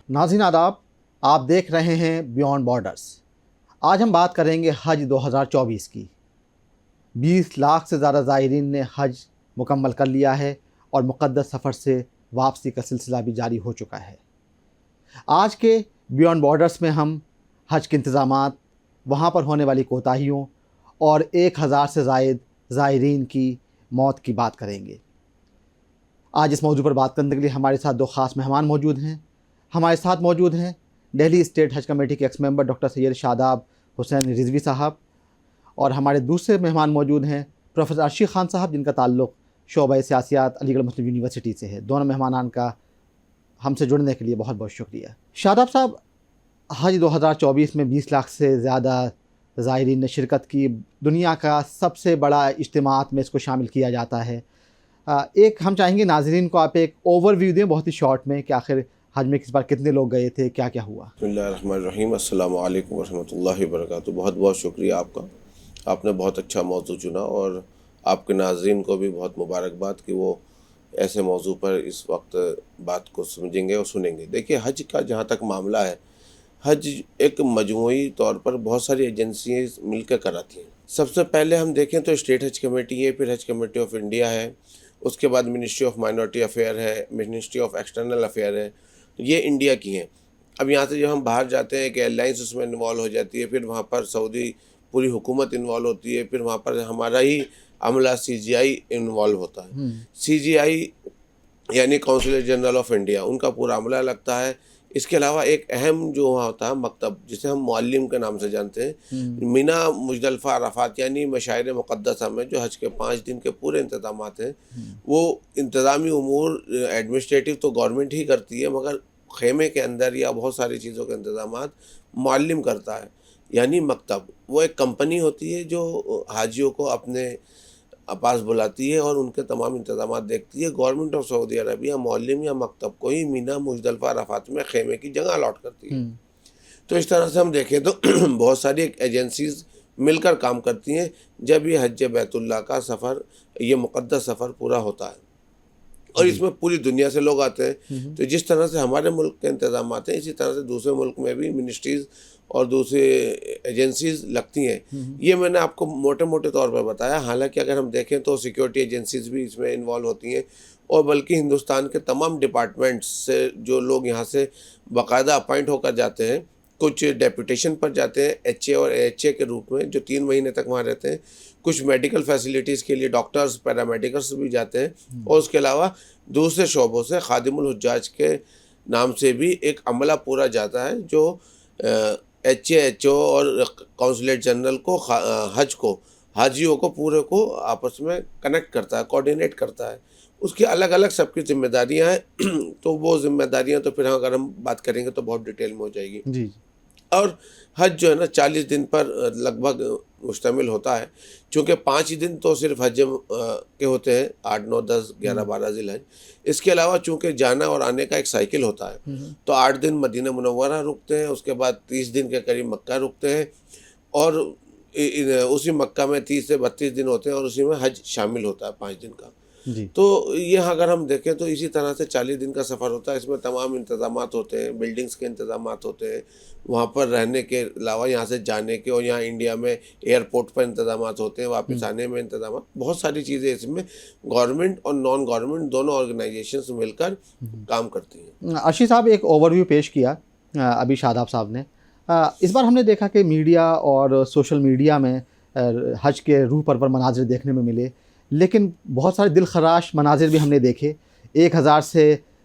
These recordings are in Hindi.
नाज़रीन आदाब, आप देख रहे हैं बियॉन्ड बॉर्डर्स। आज हम बात करेंगे हज 2024 की। 20 लाख से ज़्यादा ज़ायरीन ने हज मुकम्मल कर लिया है और मुक़द्दस सफ़र से वापसी का सिलसिला भी जारी हो चुका है। आज के बियॉन्ड बॉर्डर्स में हम हज के इंतज़ामात, वहाँ पर होने वाली कोताहियों और 1000 से ज़ायद ज़ायरीन की मौत की बात करेंगे। आज इस मौजू पर बात करने के लिए हमारे साथ दो ख़ास मेहमान मौजूद हैं। हमारे साथ मौजूद हैं दिल्ली स्टेट हज कमेटी के x member doctor Syed Shadab Hussain Rizvi साहब, और हमारे दूसरे मेहमान मौजूद हैं प्रोफेसर अर्शी ख़ान साहब, जिनका ताल्लुक़ शोबा सियासियात अलीगढ़ मुस्लिम यूनिवर्सिटी से है। दोनों मेहमानान का हमसे जुड़ने के लिए बहुत बहुत शुक्रिया। शादाब साहब, हज 2024 में 20 लाख से ज़्यादा ज़ायरीन ने शिरकत की। दुनिया का सबसे बड़ा इज्तिमात में इसको शामिल किया जाता है। एक हम चाहेंगे नाज़रीन को आप एक ओवरव्यू दें बहुत ही शॉर्ट में कि आखिर हज में इस बार कितने लोग गए थे, क्या क्या हुआ। बिस्मिल्लाहिर्रहमानिर्रहीम, अस्सलामु अलैकुम वरहमतुल्लाहि वबरकातुहू। बहुत बहुत शुक्रिया आपका, आपने बहुत अच्छा मौजू चुना और आपके नाज़रीन को भी बहुत मुबारकबाद कि वो ऐसे मौजू पर इस वक्त बात को समझेंगे और सुनेंगे। देखिए, हज का जहाँ तक मामला है, हज एक मजमूई तौर पर बहुत सारी एजेंसियाँ मिलकर कराती हैं। सबसे पहले हम देखें तो स्टेट हज कमेटी है, फिर हज कमेटी ऑफ इंडिया है, उसके बाद मिनिस्ट्री ऑफ माइनॉरिटी अफेयर है, मिनिस्ट्री ऑफ एक्सटर्नल अफेयर है, ये इंडिया की हैं। अब यहाँ से जब हम बाहर जाते हैं कि एयरलाइंस उसमें इन्वॉल्व हो जाती है, फिर वहाँ पर सऊदी पूरी हुकूमत इन्वॉल्व होती है, फिर वहाँ पर हमारा ही अमला CGI इन्वॉल्व होता है। CGI यानी काउंसिल जनरल ऑफ इंडिया, उनका पूरा अमला लगता है। इसके अलावा एक अहम जो वहाँ होता है मकतब, जिसे हम मुअल्लिम के नाम से जानते हैं, मीना मुजदलफा अराफात यानी मशाइर मुक़द्दसा में जो हज के 5 दिन के पूरे इंतज़ामात हैं, वो इंतज़ामी उमूर एडमिनिस्ट्रेटिव तो गवर्नमेंट ही करती है, मगर खेमे के अंदर या बहुत सारी चीज़ों के इंतज़ामात मुअल्लिम करता है। यानी मकतब वो एक कंपनी होती है जो हाजियों को अपने पास बुलाती है और उनके तमाम इंतज़ामात देखती है। Government of Saudi Arabia Muallem या मकतब को ही मीना मुजदलफा अराफात में खेमे की जगह अलॉट करती है। तो इस तरह से हम देखें तो बहुत सारी एजेंसीज़ मिलकर काम करती हैं जब ये हज बैतुल्लाह का सफ़र, ये मुक़द्दस सफ़र पूरा होता है। और इसमें पूरी दुनिया से लोग आते हैं। तो जिस तरह से हमारे मुल्क के इंतज़ामात हैं, इसी तरह से दूसरे मुल्क में भी मिनिस्ट्रीज़ और दूसरी एजेंसीज़ लगती हैं। ये मैंने आपको मोटे मोटे तौर पर बताया। हालांकि अगर हम देखें तो सिक्योरिटी एजेंसीज़ भी इसमें इन्वॉल्व होती हैं, और बल्कि हिंदुस्तान के तमाम डिपार्टमेंट्स से जो लोग यहाँ से बाकायदा अपॉइंट होकर जाते हैं, कुछ डेपुटेशन पर जाते हैं HA और AHA के रूप में, जो 3 महीने तक वहाँ रहते हैं। कुछ मेडिकल फैसिलिटीज़ के लिए डॉक्टर्स, पैरामेडिकल्स भी जाते हैं, और उसके अलावा दूसरे शोबों से खादिमुल हुज्जाज के नाम से भी एक अमला पूरा जाता है जो HA HO और काउंसलेट जनरल को हज को, हाजियों को पूरे को आपस में कनेक्ट करता है, कोऑर्डिनेट करता है। उसकी अलग अलग सबकी जिम्मेदारियां हैं। तो वो जिम्मेदारियां तो फिर अगर हम बात करेंगे तो बहुत डिटेल में हो जाएगी। जी। और हज जो है ना 40 दिन पर लगभग मुश्तमिल होता है, चूँकि 5 ही दिन तो सिर्फ हज के होते हैं, 8, 9, 10, 11, 12 ज़िलहज। इसके अलावा चूँकि जाना और आने का एक साइकिल होता है, तो 8 दिन मदीना मुनव्वरा रुकते हैं, उसके बाद 30 दिन के करीब मक्का रुकते हैं, और उसी मक्का में 30 से 32 दिन होते हैं, और उसी में हज शामिल होता है 5 दिन का। जी। तो ये अगर हम देखें तो इसी तरह से 40 दिन का सफ़र होता है। इसमें तमाम इंतज़ामात होते हैं, बिल्डिंग्स के इंतज़ामात होते हैं, वहाँ पर रहने के अलावा यहाँ से जाने के, और यहाँ इंडिया में एयरपोर्ट पर इंतज़ामात होते हैं, वापस आने में इंतज़ामात, बहुत सारी चीज़ें इसमें गवर्नमेंट और नॉन गवर्नमेंट दोनों ऑर्गेनाइजेशंस मिलकर काम करती हैं। अर्शी साहब, एक ओवरव्यू पेश किया अभी शादाब साहब ने। इस बार हमने देखा कि मीडिया और सोशल मीडिया में हज के रूह परवर मनाजिर देखने में मिले, लेकिन बहुत सारे दिल खराश मनाजिर भी हमने देखे। 1000 से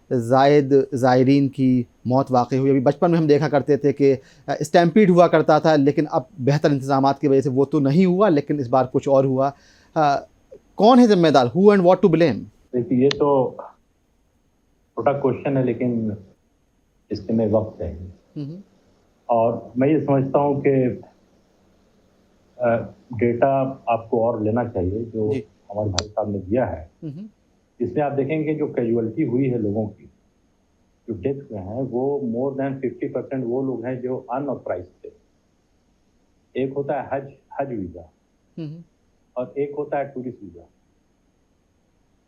ज़ायद ज़ायरीन की मौत वाक़ई हुई। अभी बचपन में हम देखा करते थे कि स्टैम्पीड हुआ करता था, लेकिन अब बेहतर इंतज़ामात की वजह से वो तो नहीं हुआ, लेकिन इस बार कुछ और हुआ। कौन है ज़िम्मेदार? Who and what to blame? देखिए, ये तो छोटा क्वेश्चन है, लेकिन इसके में वक्त चाहिए। और मैं ये समझता हूँ कि डेटा आपको और लेना चाहिए जो हमारे भाई साहब ने दिया है। इसमें आप देखेंगे जो कैजुअलिटी हुई है लोगों की, जो डेथ हुए हैं, वो मोर देन 50% वो लोग हैं जो अनऑथराइज्ड थे। एक होता है हज वीज़ा और एक होता है टूरिस्ट वीज़ा।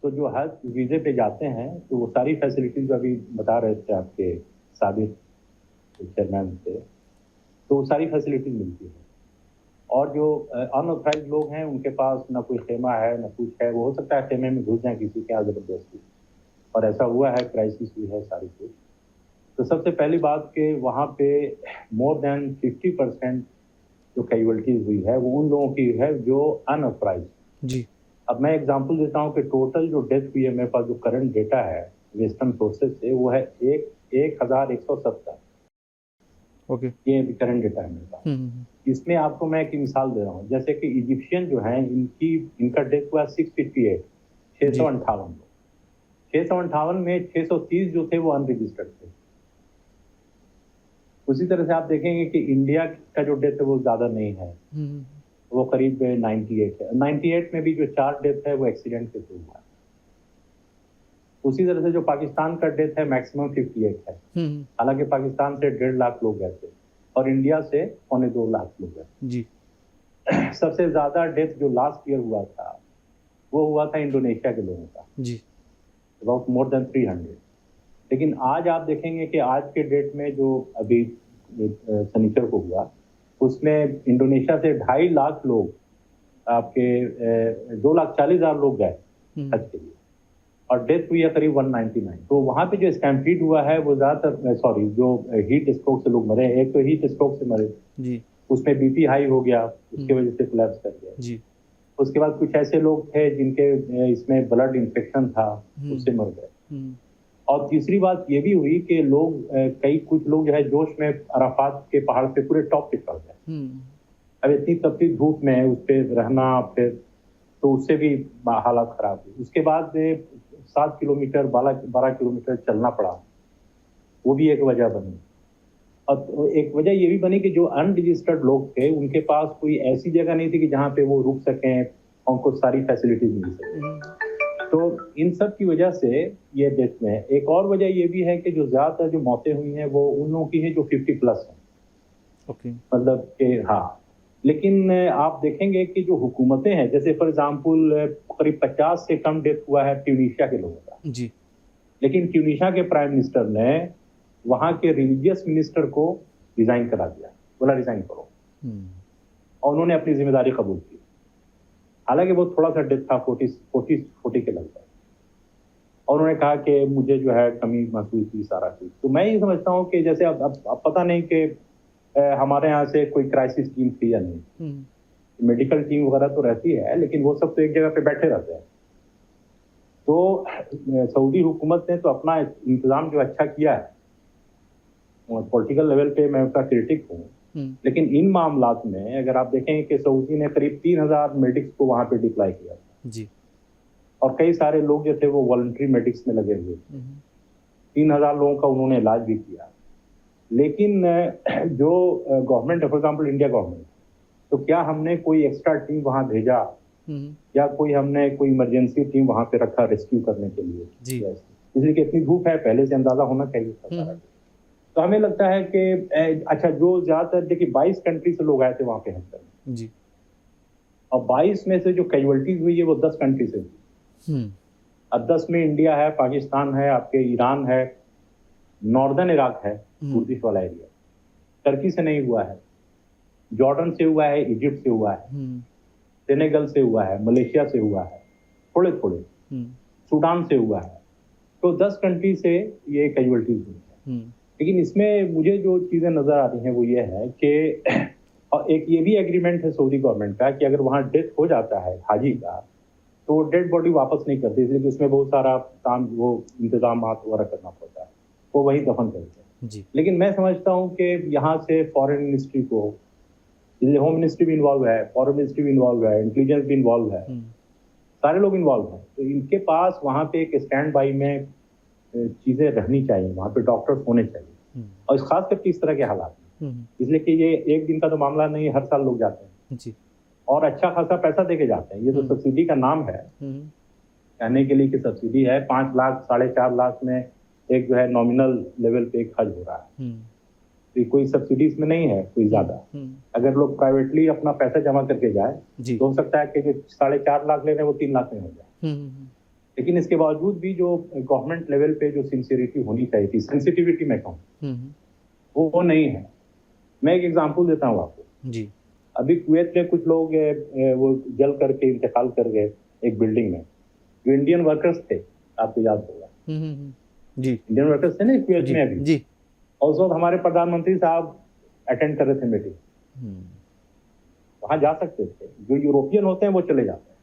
तो जो हज वीज़े पे जाते हैं तो वो सारी फैसिलिटीज अभी बता रहे थे आपके साबिक चेयरमैन थे, तो सारी फैसिलिटीज मिलती है। और जो अनऑथराइज लोग हैं उनके पास ना कोई खेमा है ना कुछ है, वो हो सकता है खेमे में घुस जाए किसी के यहाँ ज़बरदस्ती, और ऐसा हुआ है, क्राइसिस हुई है सारी कुछ। तो सबसे पहली बात कि वहाँ पे मोर देन 50% जो कैजुअलिटीज हुई है वो उन लोगों की है जो अनऑथराइज। जी। अब मैं एग्जांपल देता हूँ कि टोटल जो डेथ हुई है मेरे पास जो करंट डेटा है वेस्टर्न सोर्सेज से, वो है 1170। ओके। ये करंट डेटा है मेरे पास। इसमें आपको मैं एक मिसाल दे रहा हूँ, जैसे कि इजिप्शियन जो है इनका डेथ हुआ 658, 658 लोग। 658 में 630 जो थे वो अनरजिस्टर्ड थे। उसी तरह से आप देखेंगे कि इंडिया का जो डेथ है वो ज्यादा नहीं है, वो करीब 98 है। 98 में भी जो 4 डेथ है वो एक्सीडेंट के थ्रू हुआ है। उसी तरह से जो पाकिस्तान का डेथ है मैक्सिमम 58 है, हालांकि पाकिस्तान से 1.5 लाख लोग गए थे और इंडिया से 2.25 लाख लोग गए जी। सबसे ज्यादा डेथ जो लास्ट ईयर हुआ था वो हुआ था इंडोनेशिया के लोगों का जी, अबाउट मोर देन 300। लेकिन आज आप देखेंगे कि आज के डेट में जो अभी शनिचर को हुआ उसमें इंडोनेशिया से 2.5 लाख लोग, आपके 2,40,000 लोग गए हज के लिए, और डेथ हुई है करीब 199। तो वहाँ पे जो स्टैम्पीड हुआ है वो ज्यादातर जो हीट स्ट्रोक से लोग मरे, एक तो हीट स्ट्रोक से मरे जी, उसमें बीपी हाई हो गया, उसकी वजह से कोलैप्स कर गया जी। उसके बाद कुछ ऐसे लोग थे जिनके इसमें ब्लड इन्फेक्शन था, उससे मर गए। और तीसरी बात ये भी हुई कि कुछ लोग जो है जोश में अराफात के पहाड़ पे पूरे टॉप पे चढ़ गए। अब इतनी तपती धूप में उस पे रहना, फिर तो उससे भी हालत खराब हुई। उसके बाद 7 किलोमीटर 12 किलोमीटर चलना पड़ा, वो भी एक वजह बनी। और एक वजह ये भी बनी कि जो अनरजिस्टर्ड लोग थे उनके पास कोई ऐसी जगह नहीं थी कि जहाँ पे वो रुक सकें, उनको सारी फैसिलिटीज मिल सके। तो इन सब की वजह से ये डेथ में एक और वजह ये भी है कि जो ज्यादातर जो मौतें हुई हैं वो उन लोगों की है जो 50+ हैं। ओके। मतलब कि हाँ, लेकिन आप देखेंगे कि जो हुकूमतें हैं, जैसे फॉर एग्जांपल करीब 50 से कम डेथ हुआ है ट्यूनीशिया के लोगों का जी, लेकिन ट्यूनीशिया के प्राइम मिनिस्टर ने वहां के रिलीजियस मिनिस्टर को रिजाइन करा दिया, बोला रिजाइन करो, और उन्होंने अपनी जिम्मेदारी कबूल की। हालांकि वो थोड़ा सा डेथ था 40 के लगभग, और उन्होंने कहा कि मुझे जो है कमी महसूस हुई सारा कुछ। तो मैं ये समझता हूँ कि जैसे अब पता नहीं कि हमारे यहाँ से कोई क्राइसिस टीम थी या नहीं, मेडिकल टीम वगैरह तो रहती है, लेकिन वो सब तो एक जगह पे बैठे रहते हैं। तो सऊदी हुकूमत ने तो अपना इंतजाम जो अच्छा किया है, पॉलिटिकल लेवल पे मैं उसका क्रिटिक हूँ, लेकिन इन मामलात में अगर आप देखें कि सऊदी ने करीब 3,000 मेडिक्स को वहां पे डिप्लॉय किया जी, और कई सारे लोग जो थे वो वॉलंटरी मेडिक्स में लगे हुए थे। 3,000 लोगों का उन्होंने इलाज भी किया। लेकिन जो government, for example India government, तो क्या हमने कोई एक्स्ट्रा टीम वहां भेजा या हमने कोई इमरजेंसी टीम वहां पे रखा रेस्क्यू करने के लिए जी? इसलिए कि इतनी धूप है, पहले से अंदाजा होना चाहिए था। तो हमें लगता है कि अच्छा, जो ज्यादातर देखिए 22 कंट्री से लोग आए थे वहां पे हज करने जी, और 22 में से जो कैजुअलिटीज हुई है वो 10 कंट्री से हुई। अब 10 में इंडिया है, पाकिस्तान है, आपके ईरान है, नॉर्दर्न इराक है, कुर्दिश वाला एरिया, टर्की से नहीं हुआ है, जॉर्डन से हुआ है, इजिप्ट से हुआ है, सेनेगल से हुआ है, मलेशिया से हुआ है, थोड़े थोड़े सूडान से हुआ है। तो 10 कंट्री से ये कैजुअलिटीज हुई है। लेकिन इसमें मुझे जो चीजें नजर आ रही हैं वो ये है कि और एक ये भी एग्रीमेंट है सऊदी गवर्नमेंट का कि अगर वहाँ डेथ हो जाता है हाजी का तो डेड बॉडी वापस नहीं करते, इसलिए उसमें बहुत सारा काम वो इंतजाम वगैरह करना पड़ता है, वो वही दफन करते हैं जी। लेकिन मैं समझता हूँ कि यहाँ से फॉरेन मिनिस्ट्री को, होम मिनिस्ट्री भी इन्वॉल्व है, फॉरेन मिनिस्ट्री भी इन्वॉल्व है, इंटेलिजेंस भी इन्वॉल्व है, सारे लोग इन्वॉल्व हैं। तो इनके पास वहाँ पे एक स्टैंड बाई में चीजें रहनी चाहिए, वहाँ पे डॉक्टर्स होने चाहिए, और खास करके इस तरह के हालात में, इसलिए कि ये एक दिन का तो मामला नहीं, हर साल लोग जाते हैं जी, और अच्छा खासा पैसा देके जाते हैं। ये तो सब्सिडी का नाम है, कहने के लिए कि सब्सिडी है। 5 लाख 4.5 लाख में एक जो है नॉमिनल लेवल पे एक हज हो रहा है, तो कोई सब्सिडी इसमें नहीं है कोई ज्यादा। अगर लोग प्राइवेटली अपना पैसा जमा करके जाए तो हो सकता है कि जो 4.5 लाख ले रहे हैं वो 3 लाख में हो जाए। लेकिन इसके बावजूद भी जो गवर्नमेंट लेवल पे जो सिंसियरिटी होनी चाहिए थी, सेंसिटिविटी में कहूँ, वो नहीं है। मैं एक एग्जांपल देता हूँ आपको जी। अभी कुवैत में कुछ लोग वो जल करके इंतकाल कर गए एक बिल्डिंग में, जो इंडियन वर्कर्स थे, आपको याद होगा। जी, इंडियन वर्कर्स थे ना कुवैत में अभी जी। और उस वक्त हमारे प्रधानमंत्री साहब अटेंड कर रहे थे मीटिंग। वहां जा सकते थे, जो यूरोपियन होते हैं वो चले जाते हैं,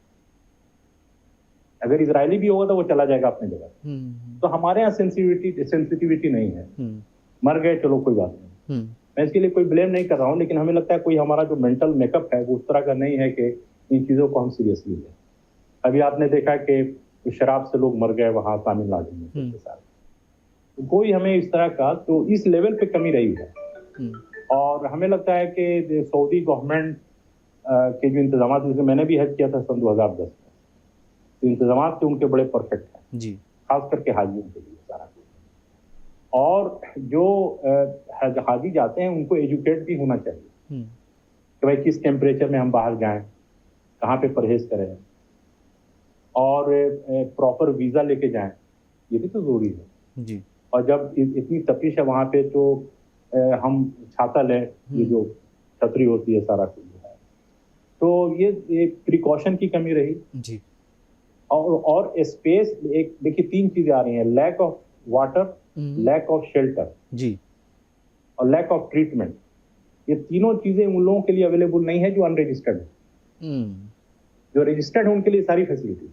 अगर इजरायली भी होगा तो वो चला जाएगा अपनी जगह। तो हमारे यहाँ सेंसिटिविटी नहीं है। मर गए, चलो कोई बात नहीं, मैं इसके लिए कोई ब्लेम नहीं कर रहा हूँ, लेकिन हमें लगता है कोई हमारा जो मेंटल मेकअप है वो उस तरह का नहीं है कि इन चीजों को हम सीरियसली लें। अभी आपने देखा कि शराब से लोग मर गए वहां तमिलनाडु में के साथ, तो कोई हमें इस तरह का, तो इस लेवल पे कमी रही है। और हमें लगता है कि सऊदी गवर्नमेंट के जो इंतजाम, जैसे मैंने भी हज किया था सन 2010 में, तो इंतजाम तो उनके बड़े परफेक्ट हैं जी, खास करके हाजियों के लिए सारा कुछ। और जो हाजी जाते हैं उनको एजुकेट भी होना चाहिए कि भाई किस टेम्परेचर में हम बाहर जाएं, कहाँ पे परहेज करें, और प्रॉपर वीजा लेके जाएं, ये भी तो जरूरी है जी। और जब इतनी तपिश है वहां पे, तो हम छाता लें, ये जो छतरी होती है सारा कुछ है, तो ये प्रिकॉशन की कमी रही जी। और स्पेस, एक देखिए 3 चीजें आ रही हैं, lack of water, lack of shelter जी, और लैक ऑफ ट्रीटमेंट। ये तीनों चीजें उन लोगों के लिए अवेलेबल नहीं है जो अनरजिस्टर्ड है। जो रजिस्टर्ड है उनके लिए सारी फैसिलिटी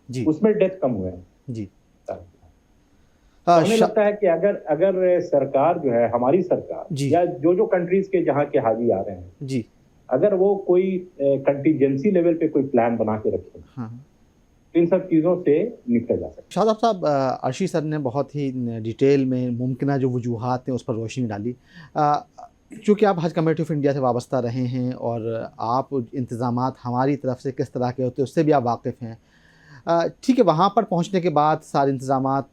जी, उसमें डेथ कम हुए हैं जी। तो हमें लगता है कि अगर सरकार जो है, हमारी सरकार या जो कंट्रीज के जहाँ के हाजी आ रहे हैं जी, अगर वो कोई कंटीजेंसी लेवल पे कोई प्लान बना के रखे, तो इन सब चीज़ों से निकला जा सकता है। शादाब साहब, अर्शी सर ने बहुत ही डिटेल में मुमकिन जो वजूहात हैं उस पर रोशनी डाली। चूँकि आप हज कमेटी ऑफ इंडिया से वाबस्ता रहे हैं और आप इंतज़ामात हमारी तरफ से किस तरह के होते हैं उससे भी आप वाकिफ़ हैं। ठीक है, वहाँ पर पहुँचने के बाद सारे इंतज़ामात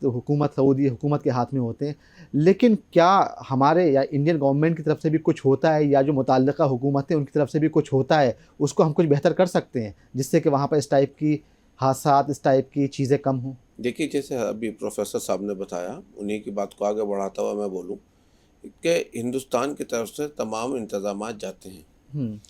सऊदी हुकूमत के हाथ में होते हैं, लेकिन क्या हमारे या इंडियन गवर्नमेंट की तरफ से भी कुछ होता है, या जो मुतल्लिक़ा हुकूमत है उनकी तरफ से भी कुछ होता है, उसको हम कुछ बेहतर कर सकते हैं जिससे कि वहाँ पर इस टाइप की हादसात, इस टाइप की चीज़ें कम हों? देखिए, जैसे अभी प्रोफेसर साहब ने बताया, उन्हीं की बात को आगे बढ़ाता हुआ मैं बोलूँ कि हिंदुस्तान की तरफ से तमाम इंतज़ामात जाते हैं।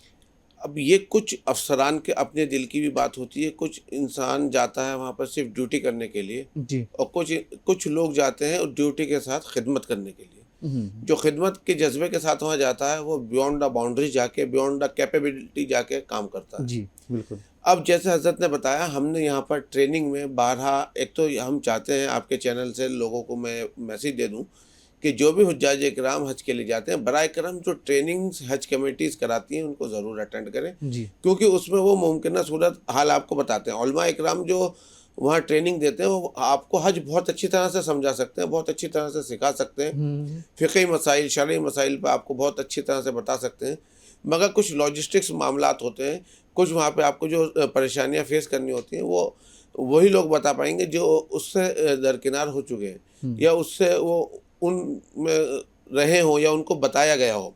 अब ये कुछ अफसरान के अपने दिल की भी बात होती है, कुछ इंसान जाता है वहाँ पर सिर्फ ड्यूटी करने के लिए जी, और कुछ लोग जाते हैं ड्यूटी के साथ खिदमत करने के लिए। जो खिदमत के जज्बे के साथ वहाँ जाता है वो बियॉन्ड द बाउंड्री जाके, बियॉन्ड द कैपेबिलिटी जाके काम करता है जी, बिल्कुल। अब जैसे हजरत ने बताया, हमने यहाँ पर ट्रेनिंग में 12, एक तो हम चाहते हैं आपके चैनल से लोगों को मैं मैसेज दे दूँ कि जो भी हुज्जाज इकराम हज के लिए जाते हैं, बराए करम जो ट्रेनिंग्स हज कमेटीज़ कराती हैं उनको ज़रूर अटेंड करें जी, क्योंकि उसमें वो मुमकिन सूरत हाल आपको बताते हैं। उलमा इकराम जो वहाँ ट्रेनिंग देते हैं वो आपको हज बहुत अच्छी तरह से समझा सकते हैं, बहुत अच्छी तरह से सिखा सकते हैं, फ़िक़ही मसाइल, शरई मसाइल पर आपको बहुत अच्छी तरह से बता सकते हैं। मगर कुछ लॉजिस्टिक्स मामलात होते हैं, कुछ वहाँ पे आपको जो परेशानियाँ फेस करनी होती हैं वो वही लोग बता पाएंगे जो उससे दरकिनार हो चुके हैं या उससे वो उनमें रहे हों या उनको बताया गया हो।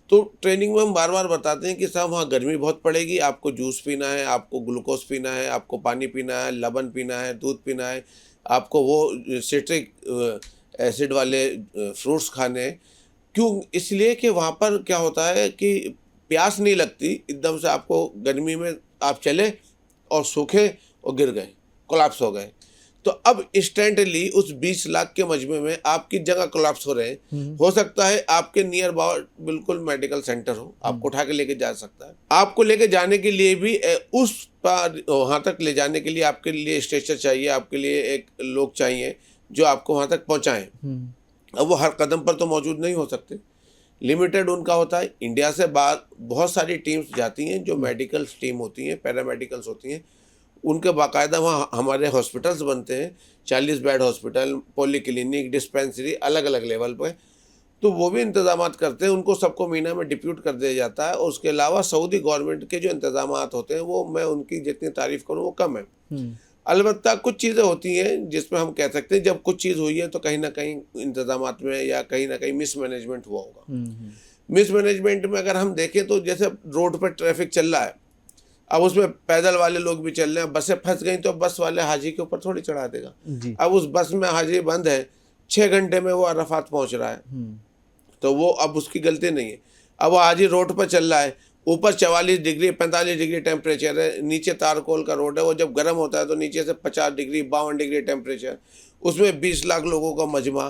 तो ट्रेनिंग में हम बार बार बताते हैं कि साहब वहाँ गर्मी बहुत पड़ेगी, आपको जूस पीना है, आपको ग्लूकोज पीना है, आपको पानी पीना है, लबन पीना है, दूध पीना है, आपको वो सिट्रिक एसिड वाले फ्रूट्स खाने हैं। क्यों? इसलिए कि वहाँ पर क्या होता है कि प्यास नहीं लगती, एकदम से आपको गर्मी में आप चले और सूखे और गिर गए, कोलैप्स हो गए। तो अब इंस्टेंटली उस 20 लाख के मजमे में आपकी जगह कोलैप्स हो रहे हैं। हो सकता है आपके नियर अबाउट बिल्कुल मेडिकल सेंटर हो, आपको उठा के लेके जा सकता है। आपको लेके जाने के लिए भी उस पर वहाँ तक ले जाने के लिए आपके लिए स्ट्रेचर चाहिए, आपके लिए एक लोग चाहिए जो आपको वहाँ तक पहुँचाएँ। अब वो हर कदम पर तो मौजूद नहीं हो सकते, लिमिटेड उनका होता है। इंडिया से बाहर बहुत सारी टीम्स जाती हैं जो मेडिकल टीम होती हैं, पैरामेडिकल्स होती हैं, उनके बाकायदा वहाँ हमारे हॉस्पिटल्स बनते हैं, 40 बेड हॉस्पिटल, पॉलीक्लिनिक, डिस्पेंसरी, अलग अलग लेवल पर। तो वो भी इंतज़ामात करते हैं, उनको सबको मीना में डिप्यूट कर दिया जाता है। और उसके अलावा सऊदी गवर्नमेंट के जो इंतज़ामात होते हैं वो मैं उनकी जितनी तारीफ़ करूँ वो कम है। अलबत्ता कुछ चीज़ें होती हैं जिसमें हम कह सकते हैं जब कुछ चीज़ हुई है तो कहीं ना कहीं इंतज़ामात में या कहीं ना कहीं मिसमैनेजमेंट हुआ होगा। मिसमैनेजमेंट में अगर हम देखें तो जैसे रोड पर ट्रैफिक चल रहा है, अब उसमें पैदल वाले लोग भी चल रहे हैं, बसें फंस गई तो बस वाले हाजी के ऊपर थोड़ी चढ़ा देगा। जी। अब उस बस में हाजी बंद है, 6 घंटे में वो अराफात पहुंच रहा है, तो वो अब उसकी गलती नहीं है। अब वो हाजी रोड पर चल रहा है, ऊपर 44 डिग्री 45 डिग्री टेम्परेचर है, नीचे तारकोल का रोड है, वो जब गर्म होता है तो नीचे से 50 डिग्री 52 डिग्री टेम्परेचर, उसमें 20 लाख लोगों का मजमा,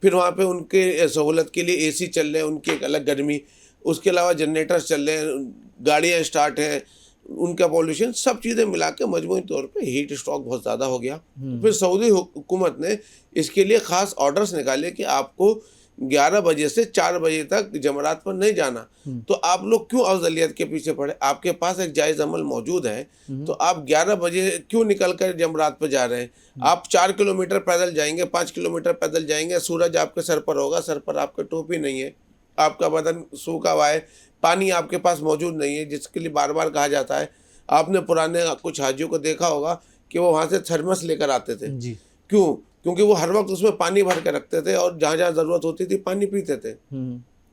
फिर वहाँ पे उनके सहूलत के लिए एसी चल रहे हैं, उनकी एक अलग गर्मी, उसके अलावा जनरेटर्स चल रहे हैं, गाड़ियाँ स्टार्ट हैं, उनका पॉल्यूशन, सब चीज़ें मिला के मजमूई तौर पे हीट स्ट्रोक बहुत ज़्यादा हो गया। फिर सऊदी हुकूमत ने इसके लिए ख़ास ऑर्डर्स निकाले कि आपको 11 बजे से 4 बजे तक जमरात पर नहीं जाना। तो आप लोग क्यों अफजलियत के पीछे पड़े? आपके पास एक जायज़ अमल मौजूद है, तो आप 11 बजे क्यों निकल कर जमरात पर जा रहे हैं? आप 4 किलोमीटर पैदल जाएंगे, 5 किलोमीटर पैदल जाएंगे, सूरज आपके सर पर होगा, सर पर आपके टोपी नहीं है, आपका बदन सूखा हुआ है, पानी आपके पास मौजूद नहीं है, जिसके लिए बार बार कहा जाता है। आपने पुराने कुछ हाजियों को देखा होगा कि वो वहाँ से थर्मस लेकर आते थे। जी। क्यों? क्योंकि वो हर वक्त उसमें पानी भर के रखते थे और जहाँ जहाँ ज़रूरत होती थी पानी पीते थे।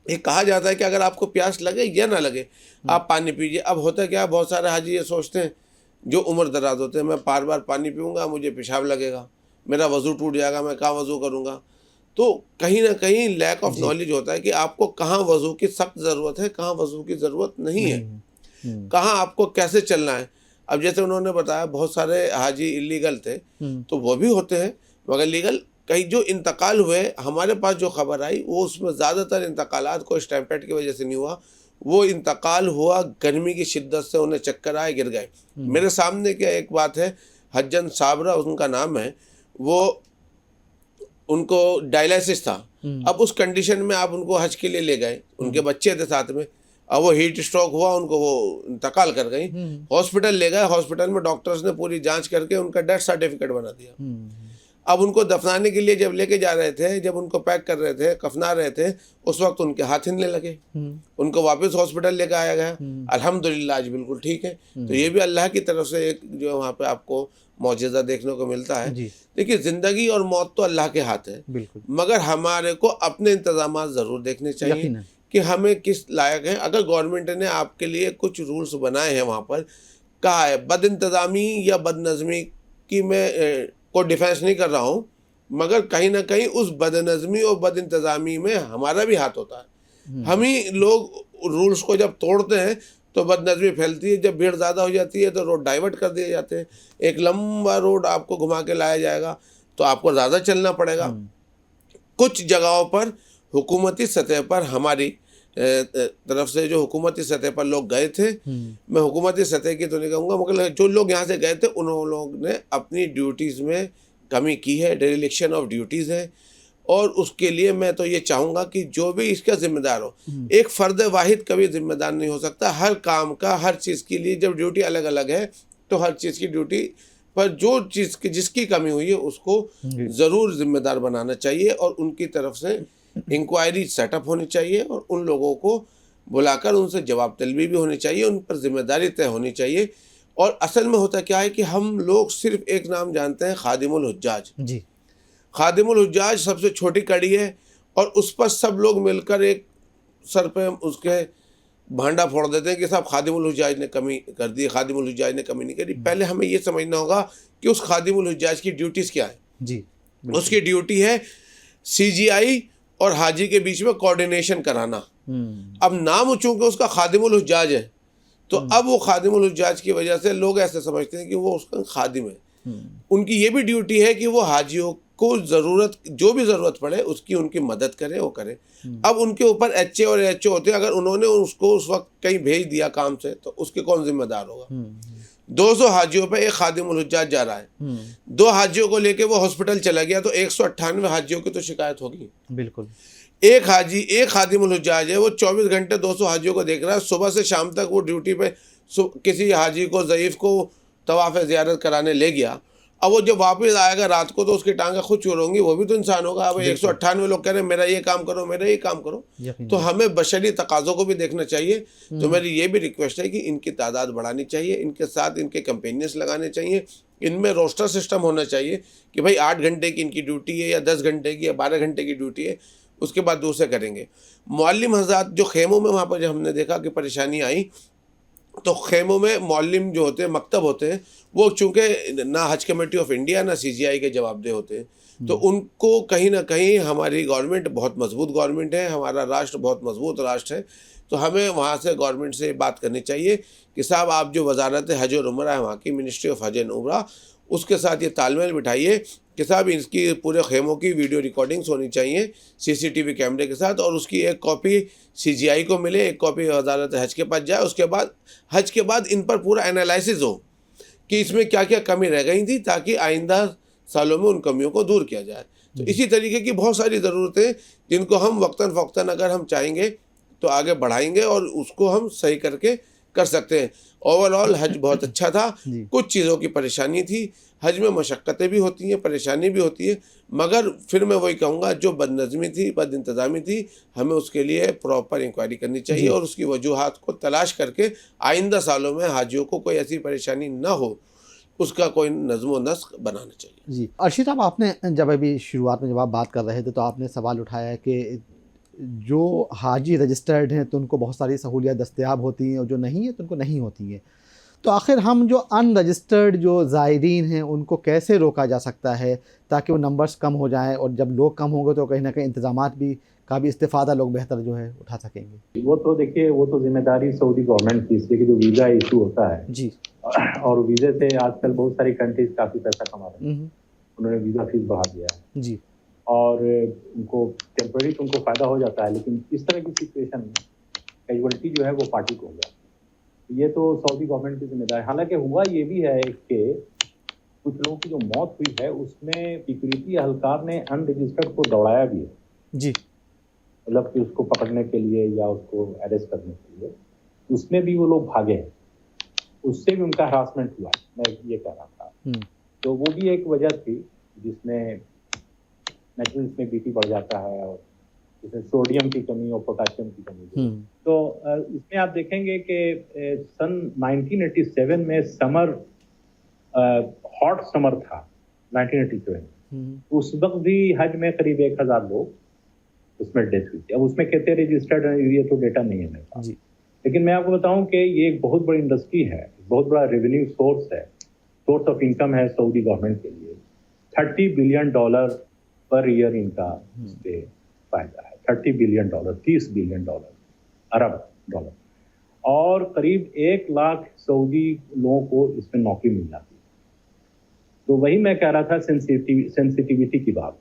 ये कहा जाता है कि अगर आपको प्यास लगे या ना लगे, आप पानी पीजिए। अब होता क्या है, बहुत सारे हाजी ये सोचते हैं जो उम्र दराज होते हैं, मैं बार बार पानी पीऊँगा, मुझे पेशाब लगेगा, मेरा वज़ू टूट जाएगा, मैं कहाँ वज़ू करूँगा। तो कहीं ना कहीं लैक ऑफ नॉलेज होता है कि आपको कहाँ वज़ू की सख्त ज़रूरत है, कहाँ वज़ू की ज़रूरत नहीं है, कहाँ आपको कैसे चलना है। अब जैसे उन्होंने बताया बहुत सारे हाजी इलीगल थे, तो वो भी होते हैं, मगर लीगल कई जो इंतकाल हुए, हमारे पास जो खबर आई वो उसमें ज़्यादातर इंतकालात को स्टैम्पेड की वजह से नहीं हुआ, वो इंतकाल हुआ गर्मी की शिद्दत से, उन्हें चक्कर आए, गिर गए। मेरे सामने क्या एक बात है, हज्जन साबरा उनका नाम है, वो उनको डायलिसिस था। अब उस कंडीशन में आप उनको हज के लिए ले गए, उनके बच्चे थे साथ में, अब वो हीट स्ट्रोक हुआ, उनको वो इंतकाल कर गई, हॉस्पिटल ले गए, हॉस्पिटल में डॉक्टर्स ने पूरी जांच करके उनका डेथ सर्टिफिकेट बना दिया। अब उनको दफनाने के लिए जब लेके जा रहे थे, जब उनको पैक कर रहे थे, कफना रहे थे, उस वक्त उनके हाथ हिलने लगे, उनको वापस हॉस्पिटल लेकर आया गया। अल्हम्दुलिल्लाह आज बिल्कुल ठीक है। तो ये भी अल्लाह की तरफ से एक जो वहाँ पे आपको मौजज़ा देखने को मिलता है। देखिए, ज़िंदगी और मौत तो अल्लाह के हाथ है, मगर हमारे को अपने इंतजाम ज़रूर देखने चाहिए कि हमें किस लायक है। अगर गवर्नमेंट ने आपके लिए कुछ रूल्स बनाए हैं, वहाँ पर कहा है, बद इंतज़ामी या बदनज़मी की मैं को डिफेंस नहीं कर रहा हूँ, मगर कहीं ना कहीं उस बदनज़मी और बद इंतज़ामी में हमारा भी हाथ होता है। हम ही लोग रूल्स को जब तोड़ते हैं तो बदनज़मी फैलती है, जब भीड़ ज़्यादा हो जाती है तो रोड डाइवर्ट कर दिए जाते हैं। एक लंबा रोड आपको घुमा के लाया जाएगा तो आपको ज़्यादा चलना पड़ेगा। कुछ जगहों पर हुकूमती सतह पर हमारी तरफ से जो हुकूमती सतह पर लोग गए थे, मैं हुकूमती सतह की तो नहीं कहूँगा, मगर जो लोग यहाँ से गए थे उन लोग ने अपनी ड्यूटीज़ में कमी की है, डेरिलेक्शन ऑफ ड्यूटीज़ है। और उसके लिए मैं तो ये चाहूँगा कि जो भी इसका जिम्मेदार हो, एक फ़र्द वाहिद कभी जिम्मेदार नहीं हो सकता। हर काम का, हर चीज़ के लिए जब ड्यूटी अलग अलग है तो हर चीज़ की ड्यूटी पर जो चीज़ की जिसकी कमी हुई है उसको ज़रूर जिम्मेदार बनाना चाहिए और उनकी तरफ से इंक्वायरी सेटअप होनी चाहिए और उन लोगों को बुलाकर उनसे जवाब तलबी भी होनी चाहिए, उन पर जिम्मेदारी तय होनी चाहिए। और असल में होता क्या है कि हम लोग सिर्फ एक नाम जानते हैं, खादिमुल हुज्जाज। जी, खादिमुल हुज्जाज सबसे छोटी कड़ी है और उस पर सब लोग मिलकर एक सर पे उसके भांडा फोड़ देते हैं कि साहब खादिमुल हुज्जाज ने कमी कर दी, खादिमुल हुज्जाज ने कमी नहीं करी। पहले हमें ये समझना होगा कि उस खादिमुल हुज्जाज की ड्यूटीज़ क्या है। जी, उसकी ड्यूटी है CGI और हाजी के बीच में कोऑर्डिनेशन कराना। अब नाम चूंकि उसका खादिमुल हुज्जाज है तो अब वो खादिमुल हुज्जाज की वजह से लोग ऐसे समझते हैं कि वो उसका खादिम है। उनकी ये भी ड्यूटी है कि वो हाजियों को ज़रूरत, जो भी ज़रूरत पड़े उसकी उनकी मदद करें, वो करें। अब उनके ऊपर HA और HO होते हैं, अगर उन्होंने उसको उस वक्त कहीं भेज दिया काम से तो उसके कौन जिम्मेदार होगा। 200 हाजियों पे एक खादिमुल हुज्जाज जा रहा है, 2 हाजियों को लेके वो हॉस्पिटल चला गया तो 198 हाजियों की तो शिकायत होगी। बिल्कुल। एक हाजी, एक खादिमुल हुज्जाज है, वो 24 घंटे 200 हाजियों को देख रहा है। सुबह से शाम तक वो ड्यूटी पे किसी हाजी को, ज़ईफ़ को तवाफ़ ज़ियारत कराने ले गया। अब वो जब वापस आएगा रात को तो उसकी टांगें खुद चूर होंगी, वो भी तो इंसान होगा। अब 198 लोग कह रहे हैं मेरा ये काम करो, मेरा ये काम करो, तो हमें बशरी तकाज़ों को भी देखना चाहिए। तो मेरी ये भी रिक्वेस्ट है कि इनकी तादाद बढ़ानी चाहिए, इनके साथ इनके कंपेनियंस लगाने चाहिए, इनमें रोस्टर सिस्टम होना चाहिए कि भाई 8 घंटे की इनकी ड्यूटी है या 10 घंटे की या 12 घंटे की ड्यूटी है, उसके बाद दूसरे करेंगे। मुअल्लिम हज़रात जो खेमों में वहाँ पर जब हमने देखा कि परेशानी आई, तो खेमों में मौलिम जो होते हैं, मकतब होते हैं, वो चूंकि ना हज कमेटी ऑफ इंडिया ना CGI के जवाबदेह होते हैं, तो उनको कहीं ना कहीं हमारी गवर्नमेंट बहुत मजबूत गवर्नमेंट है, हमारा राष्ट्र बहुत मजबूत राष्ट्र है, तो हमें वहाँ से गवर्नमेंट से बात करनी चाहिए कि साहब आप जो वजारत हज और उम्रा है वहाँ की मिनिस्ट्री ऑफ हज एंड उम्रा, उसके साथ ये तालमेल बिठाइए कि साहब इसकी पूरे खेमों की वीडियो रिकॉर्डिंग्स होनी चाहिए CCTV कैमरे के साथ, और उसकी एक कॉपी CGI को मिले, एक कॉपी वजारत हज के पास जाए, उसके बाद हज के बाद इन पर पूरा एनालिसिस हो कि इसमें क्या क्या कमी रह गई थी, ताकि आइंदा सालों में उन कमियों को दूर किया जाए। तो इसी तरीके की बहुत सारी ज़रूरतें जिनको हम वक्तन फ़ौक्तन अगर हम चाहेंगे तो आगे बढ़ाएंगे और उसको हम सही करके कर सकते हैं। ओवरऑल हज बहुत अच्छा था, कुछ चीज़ों की परेशानी थी, हज में मशक्क़तें भी होती हैं, परेशानी भी होती है, मगर फिर मैं वही कहूँगा जो बदनज़मी थी, बद इंतज़ामी थी, हमें उसके लिए प्रॉपर इंक्वायरी करनी चाहिए और उसकी वजूहात को तलाश करके आइंदा सालों में हाजियों को कोई ऐसी परेशानी ना हो, उसका कोई नज़्म व नस्क बनाना चाहिए। जी अर्शीद साहब, आपने जब अभी शुरुआत में जब आप बात कर रहे थे तो आपने सवाल उठाया कि जो हाजी रजिस्टर्ड हैं तो उनको बहुत सारी सहूलियत दस्तयाब होती हैं और जो नहीं है तो उनको नहीं होती हैं। तो आखिर हम जो अनरजिस्टर्ड जो ज़ायरीन हैं उनको कैसे रोका जा सकता है ताकि वो नंबर्स कम हो जाएं, और जब लोग कम होंगे तो कहीं ना कहीं इंतज़ामात भी का भी इस्तेफ़ादा लोग बेहतर जो है उठा सकेंगे? वो तो देखिए, वो तो जिम्मेदारी सऊदी गवर्नमेंट की, इसलिए कि जो वीज़ा इशू होता है जी, और वीज़े से आजकल बहुत सारी कंट्रीज काफ़ी पैसा कमा रहे हैं, उन्होंने वीज़ा फीस बढ़ा दिया है जी, और उनको टेम्पररी तो उनको फ़ायदा हो जाता है, लेकिन इस तरह की सिचुएशन में कैजुअलिटी जो है वो पार्टी को हो जाती है। ये तो सऊदी गवर्नमेंट की जिम्मेदारी। हालांकि हुआ ये भी है कि कुछ लोगों की जो मौत हुई है उसमें सिक्योरिटी एहलकार ने अनरजिस्टर्ड को दौड़ाया भी है, जी, मतलब कि उसको पकड़ने के लिए या उसको अरेस्ट करने के लिए, उसमें भी वो लोग भागे हैं, उससे भी उनका हरासमेंट हुआ, मैं ये कह रहा था। तो वो भी एक वजह थी जिसमें नेचुरल इसमें बीपी बढ़ जाता है और इसमें सोडियम की कमी और पोटाशियम की कमी। तो इसमें आप देखेंगे कि सन 1987 में समर हॉट समर था 1987, उस वक्त भी हज में करीब 1000 लोग उसमें डेथ हुई थी। अब उसमें कहते रजिस्टर्ड ये तो डेटा नहीं है मेरे पास, लेकिन मैं आपको बताऊं कि ये एक बहुत बड़ी इंडस्ट्री है, बहुत बड़ा रेवेन्यू सोर्स है, सोर्स ऑफ इनकम है सऊदी गवर्नमेंट के लिए। $30 बिलियन पर ईयर इनका इससे फायदा है, $30 बिलियन, $30 बिलियन, अरब डॉलर, और करीब 1 लाख सऊदी लोगों को इसमें नौकरी मिल जाती है। तो वही मैं कह रहा था सेंसिटिविटी की बात,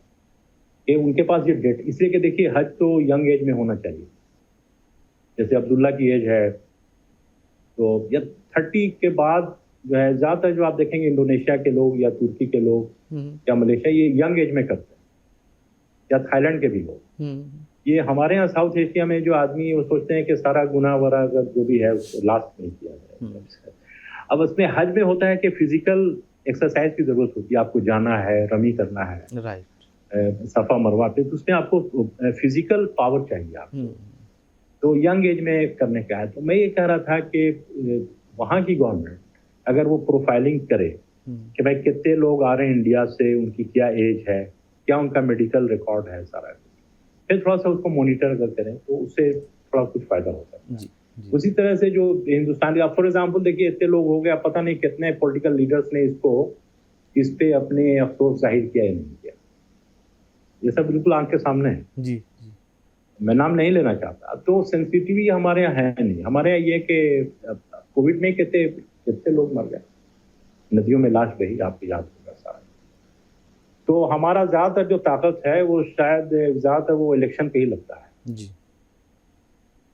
कि उनके पास ये डेट, इसलिए कि देखिए हज तो यंग एज में होना चाहिए, जैसे अब्दुल्ला की एज है, तो या 30 के बाद जो है ज़्यादातर जो आप देखेंगे इंडोनेशिया के लोग या तुर्की के लोग या मलेशिया, ये यंग एज में करते हैं, या थाईलैंड के भी लोग। ये हमारे यहाँ साउथ एशिया में जो आदमी वो सोचते हैं कि सारा गुनाह वरा अगर जो भी है उसको लास्ट में किया जाए। अब उसमें हज में होता है कि फिजिकल एक्सरसाइज की जरूरत होती है, आपको जाना है, रमी करना है, राइट, सफा मरवा पे, तो उसमें आपको फिजिकल पावर चाहिए आपको, तो यंग एज में करने का है। तो मैं ये कह रहा था कि वहाँ की गवर्नमेंट अगर वो प्रोफाइलिंग करे कि भाई कितने लोग आ रहे हैं इंडिया से, उनकी क्या एज है, क्या उनका मेडिकल रिकॉर्ड है, सारा फिर थोड़ा सा उसको मॉनिटर अगर करें तो उससे थोड़ा कुछ फायदा हो सकता है। उसी तरह से जो हिंदुस्तान का फॉर एग्जाम्पल देखिए, इतने लोग हो गए, पता नहीं कितने पॉलिटिकल लीडर्स ने इस पे अपने अफसोस जाहिर किया या नहीं किया, ये सब बिल्कुल आंख के सामने है। जी, मैं नाम नहीं लेना चाहता। तो सेंसिटिविटी हमारे यहाँ है नहीं। हमारे यहाँ ये कि कोविड में कितने लोग मर गए, नदियों में लाश बही, आपको याद होगा सारा। तो हमारा ज्यादातर जो ताकत है वो शायद ज्यादातर वो इलेक्शन पे ही लगता है जी,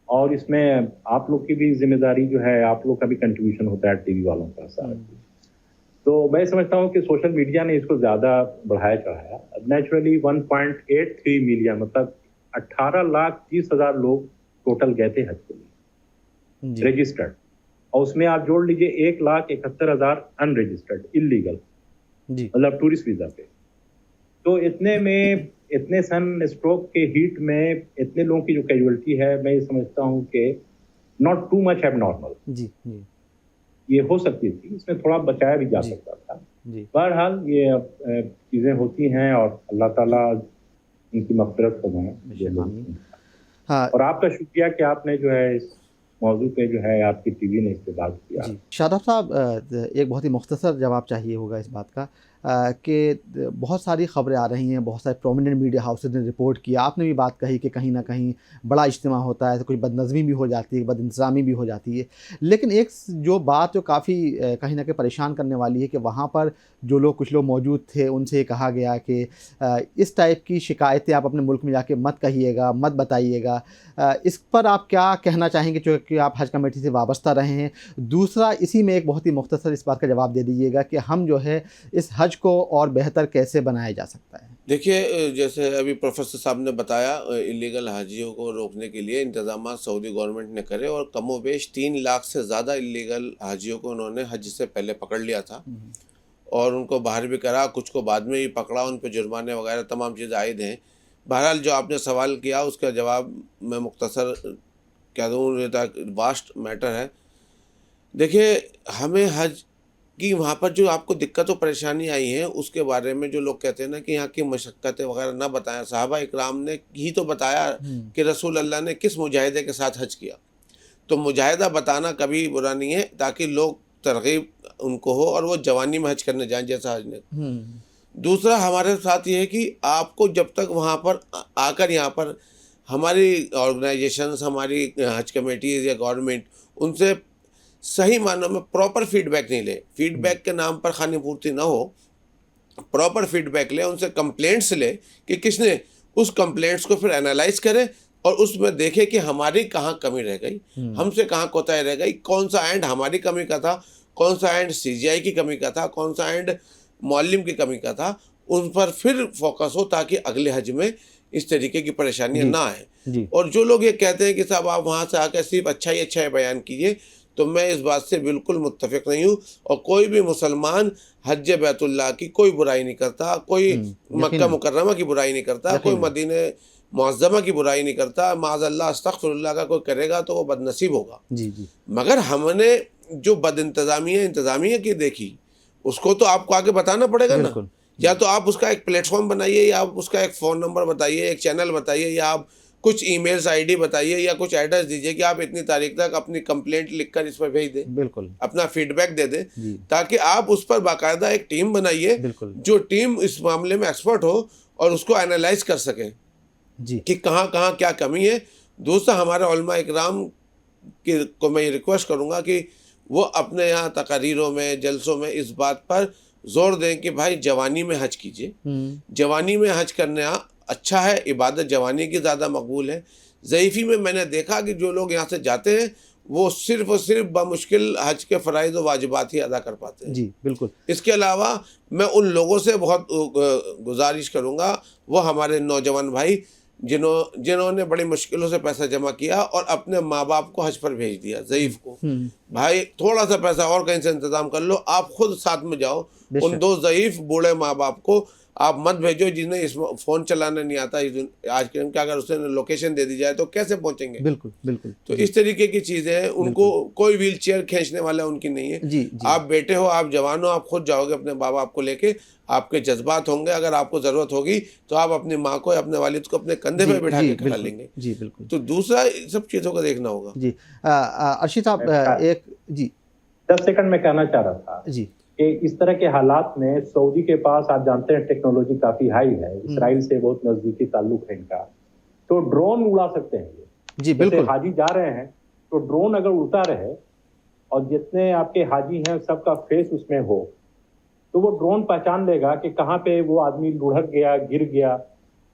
और इसमें आप लोग की भी जिम्मेदारी जो है, आप लोग का भी कंट्रीब्यूशन होता है, टीवी वालों का सारा। तो मैं समझता हूँ कि सोशल मीडिया ने इसको ज्यादा बढ़ाया चढ़ाया। नेचुरली 1.83 मिलियन, मतलब 18,30,000 लोग टोटल गए थे हज के लिए रजिस्टर्ड, और उसमें आप जोड़ लीजिए 1,71,000 अनरजिस्टर्ड इलीगल, मतलब टूरिस्ट वीजा पे। तो इतने में, इतने सन स्ट्रोक के हीट में इतने लोगों की जो कैजुअलिटी है, मैं ये समझता हूँ कि नॉट टू मच एबनॉर्मल जी, ये हो सकती थी, इसमें थोड़ा बचाया भी जा सकता था। बहरहाल ये चीज़ें होती हैं और अल्लाह ताला इनकी मग़फ़िरत फरमाए। हाँ, और आपका शुक्रिया कि आपने जो है इस मौजू पे जो है आपकी टीवी ने इस पे बात किया। जी शादाब साहब, एक बहुत ही मुख्तसर जवाब चाहिए होगा इस बात का कि बहुत सारी ख़बरें आ रही हैं, बहुत सारे प्रोमिनेंट मीडिया हाउसेज ने रिपोर्ट किया, आपने भी बात कही कि कहीं ना कहीं बड़ा इज्तिमा होता है तो कुछ बदनज़मी भी हो जाती है, बदइंतज़ामी भी हो जाती है। लेकिन एक जो बात जो काफ़ी कहीं ना कहीं परेशान करने वाली है कि वहाँ पर जो लोग कुछ लोग मौजूद थे उनसे ये कहा गया कि इस टाइप की शिकायतें आप अपने मुल्क में जाके मत कहिएगा, मत बताइएगा। इस पर आप क्या कहना चाहेंगे क्योंकि आप हज कमेटी से वाबस्ता रहे हैं? दूसरा, इसी में एक बहुत ही मुख्तसर इस बात का जवाब दे दीजिएगा कि हम जो है इस हज को और बेहतर कैसे बनाया जा सकता है? देखिए, जैसे अभी प्रोफेसर साहब ने बताया, इलीगल हाजियों को रोकने के लिए इंतजाम सऊदी गवर्नमेंट ने करे और कमोबेश 3 लाख से ज़्यादा इलीगल हाजियों को उन्होंने हज से पहले पकड़ लिया था और उनको बाहर भी करा, कुछ को बाद में ही पकड़ा, उन पर जुर्माने वगैरह तमाम चीज़ें आयद हैं। बहरहाल जो आपने सवाल किया उसका जवाब मैं मुख्तसर कह दूँ, वास्ट मैटर है। देखिए, हमें हज कि वहाँ पर जो आपको दिक्कत और परेशानी आई है उसके बारे में जो लोग कहते हैं ना कि यहाँ की मशक्क़तें वगैरह ना बताएं, सहाबा इकराम ने ही तो बताया कि रसूल अल्लाह ने किस मुजाहिदे के साथ हज किया। तो मुजाहिदा बताना कभी बुरा नहीं है ताकि लोग तरगीब उनको हो और वो जवानी में हज करने जाएं जैसा हज ने। दूसरा हमारे साथ ये है कि आपको जब तक वहाँ पर आकर यहाँ पर हमारी ऑर्गेनाइजेशंस, हमारी हज कमेटीज़ या गवर्नमेंट उनसे सही मानों में प्रॉपर फीडबैक नहीं ले, फीडबैक के नाम पर खानी पूर्ति ना हो, प्रॉपर फीडबैक ले, उनसे कंप्लेंट्स ले कि किसने उस कंप्लेंट्स को फिर एनालाइज करे और उसमें देखे कि हमारी कहाँ कमी रह गई, हमसे कहाँ कोताही रह गई, कौन सा एंड हमारी कमी का था, कौन सा एंड सीजीआई की कमी का था, कौन सा एंड मौलिम की कमी का था, उन पर फिर फोकस हो ताकि अगले हज में इस तरीके की परेशानियाँ ना आए। और जो लोग ये कहते हैं कि साहब आप वहाँ से आकर सिर्फ अच्छा ही बयान कीजिए, तो मैं इस बात से बिल्कुल मुत्तफिक नहीं हूँ। और कोई भी मुसलमान हज बैतुल्लाह की कोई बुराई नहीं करता, कोई मक्का मुकर्रमा की बुराई नहीं करता, कोई मदीने मुअज़्ज़मा की बुराई नहीं करता। माज़अल्लाह अस्तग़फ़िरुल्लाह का कोई करेगा तो वो बदनसीब होगा। मगर हमने जो इंतज़ामिया की देखी उसको तो आपको आगे बताना पड़ेगा ना। या तो आप उसका एक प्लेटफॉर्म बनाइए, या आप उसका एक फ़ोन नंबर बताइए, एक चैनल बताइए, या आप कुछ ईमेल्स आईडी बताइए, या कुछ एड्रेस दीजिए कि आप इतनी तारीख तक अपनी कंप्लेंट लिखकर इस पर भेज दें, बिल्कुल अपना फीडबैक दे दें, ताकि आप उस पर बाकायदा एक टीम बनाइए जो टीम इस मामले में एक्सपर्ट हो और उसको एनालाइज कर सके कि कहाँ कहाँ क्या कमी है। दूसरा, हमारे उलमा इकराम को मैं ये रिक्वेस्ट करूँगा कि वो अपने यहाँ तकारीरों में, जलसों में इस बात पर जोर दें कि भाई जवानी में हज कीजिए। जवानी में हज करना अच्छा है, इबादत जवानी की ज़्यादा मकबूल है। ज़ईफ़ी में मैंने देखा कि जो लोग यहाँ से जाते हैं वो सिर्फ़ और सिर्फ बामुश्किल हज के फ़राइज़ और वाजिबात ही अदा कर पाते हैं। जी बिल्कुल। इसके अलावा मैं उन लोगों से बहुत गुजारिश करूँगा, वो हमारे नौजवान भाई जिन्होंने बड़ी मुश्किलों से पैसा जमा किया और अपने माँ बाप को हज पर भेज दिया, ज़ईफ़ को, भाई थोड़ा सा पैसा और कहीं से इंतज़ाम कर लो, आप खुद साथ में जाओ। उन 2 ज़ईफ़ बूढ़े माँ बाप को आप मत भेजो जिन्हें इस फ़ोन चलाना नहीं आता आज के टाइम, अगर उसे लोकेशन दे दी जाए तो कैसे पहुंचेंगे। बिल्कुल। तो इस तरीके की चीज़ें हैं। उनको कोई व्हील चेयर खींचने वाला उनकी नहीं है। जी। आप बेटे हो, आप जवान हो, आप खुद जाओगे अपने माँ बाप को लेके, आपके जज्बात होंगे, अगर आपको ज़रूरत होगी तो आप अपनी माँ को या अपने वालिद को अपने कंधे पे बिठा के खड़ा लेंगे। जी बिल्कुल। तो दूसरा सब चीज़ों का देखना होगा। जी अर्शिद साहब, एक 10 सेकंड में कहना चाह रहा था जी कि इस तरह के हालात में सऊदी के पास आप जानते हैं टेक्नोलॉजी काफी हाई है, इसराइल से बहुत नजदीकी ताल्लुक है इनका, तो ड्रोन उड़ा सकते हैं ये। जी बिल्कुल। हाजी जा रहे हैं तो ड्रोन अगर उड़ता रहे और जितने आपके हाजी हैं सबका फेस उसमें हो तो वो ड्रोन पहचान लेगा कि कहाँ पे वो आदमी लुढ़क गया, गिर गया।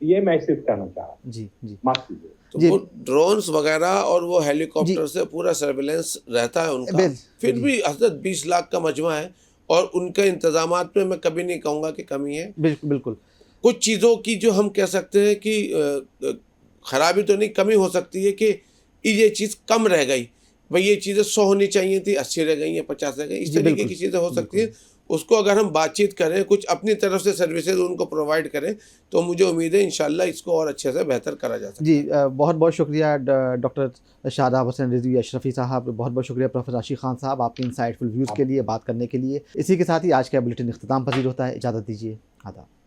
ये मैं सिर्फ कहना चाह रहा। जी माफ कीजिए। तो वो ड्रोन्स वगैरह और वो हेलीकॉप्टर से पूरा सर्विलेंस रहता है उनका। फिर भी हज़रत 20 लाख का मजमा है और उनके इंतजामात में मैं कभी नहीं कहूँगा कि कमी है। बिल्कुल। कुछ चीज़ों की जो हम कह सकते हैं कि ख़राबी तो नहीं, कमी हो सकती है कि ये चीज़ कम रह गई, भाई ये चीज़ें 100 होनी चाहिए थी, 80 रह गई या 50 रह गई, इस तरीके की चीज़ें हो सकती है। उसको अगर हम बातचीत करें, कुछ अपनी तरफ से सर्विसेज उनको प्रोवाइड करें, तो मुझे उम्मीद है इंशाल्लाह इसको और अच्छे से बेहतर करा जा सकता है। जी बहुत बहुत शुक्रिया डॉक्टर शादाब हुसैन रिजवी अशरफी साहब, बहुत बहुत शुक्रिया प्रोफेसर आशिक खान साहब आपके इंसाइटफुल व्यूज़ के लिए, बात करने के लिए। इसी के साथ ही आज का बुलेटिन इख्तिताम पजीर होता है। इजाज़त दीजिए, आदाब।